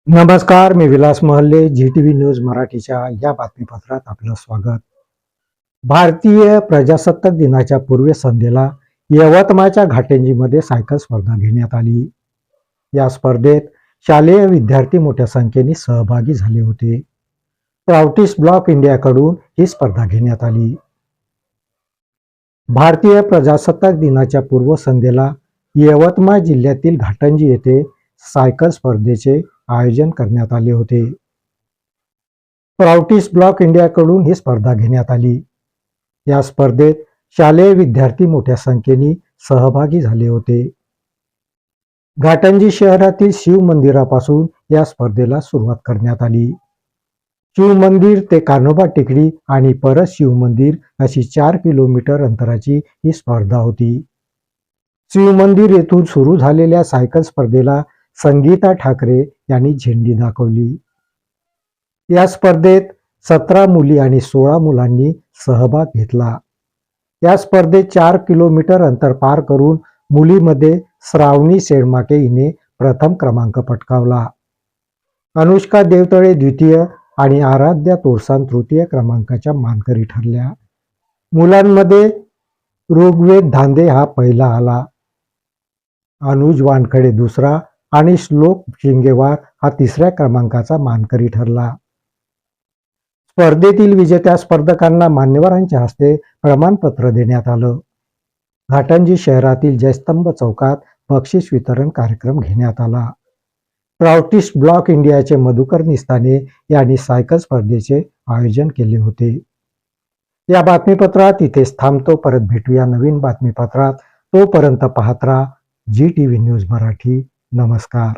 नमस्कार, मी विलास महल्ले. जी न्यूज मराठीच्या या बातमीपत्रात आपलं स्वागत. भारतीय प्रजासत्ताक दिनाच्या पूर्वसंध्येला यवतमाळच्या घाटंजीमध्ये सायकल स्पर्धा घेण्यात आली. या स्पर्धेत शालेय विद्यार्थी मोठ्या संख्येने सहभागी झाले होते. प्राउटिस ब्लॉक इंडियाकडून ही स्पर्धा घेण्यात आली. भारतीय प्रजासत्ताक दिनाच्या पूर्वसंध्येला यवतमाळ जिल्ह्यातील घाटंजी येथे सायकल स्पर्धेचे आयोजन करण्यात आले होते. प्राउटिस ब्लॉक इंडियाकडून ही स्पर्धा घेण्यात आली. या स्पर्धेत शालेय विद्यार्थी मोठ्या संख्येने सहभागी झाले होते. घाटंजी शहरातील शिव मंदिरापासून या स्पर्धेला सुरुवात करण्यात आली. शिव मंदिर ते कान्होबा टेकडी आणि परत शिव मंदिर अशी 4 किलोमीटर अंतराची ही स्पर्धा होती. शिव मंदिर येथून सुरू झालेल्या सायकल स्पर्धेला संगीता ठाकरे यांनी झेंडी दाखवली. या स्पर्धेत 17 मुली आणि 16 मुलांनी सहभाग घेतला. या स्पर्धेत 4 किलोमीटर अंतर पार करून मुलीमध्ये श्रावणी सेडमाके हिने प्रथम क्रमांक पटकावला. अनुष्का देवतळे द्वितीय आणि आराध्या तोरसान तृतीय क्रमांकाच्या मानकरी ठरल्या. मुलांमध्ये ऋग्वेद धांदे हा पहिला आला. अनुज वानखडे दुसरा आणि श्लोक शिंगेवार हा तिसऱ्या क्रमांकाचा मानकरी ठरला. स्पर्धेतील विजेत्या स्पर्धकांना मान्यवरांच्या हस्ते प्रमाणपत्र देण्यात आलं. घाटंजी शहरातील जयस्तंभ चौकात बक्षीस वितरण कार्यक्रम घेण्यात आला. प्राउटिस ब्लॉक इंडियाचे मधुकर निस्ताने यांनी सायकल स्पर्धेचे आयोजन केले होते. या बातमीपत्रात इथेच थांबतो. परत भेटूया नवीन बातमीपत्रात. तोपर्यंत पाहत राहा जी न्यूज मराठी. नमस्कार.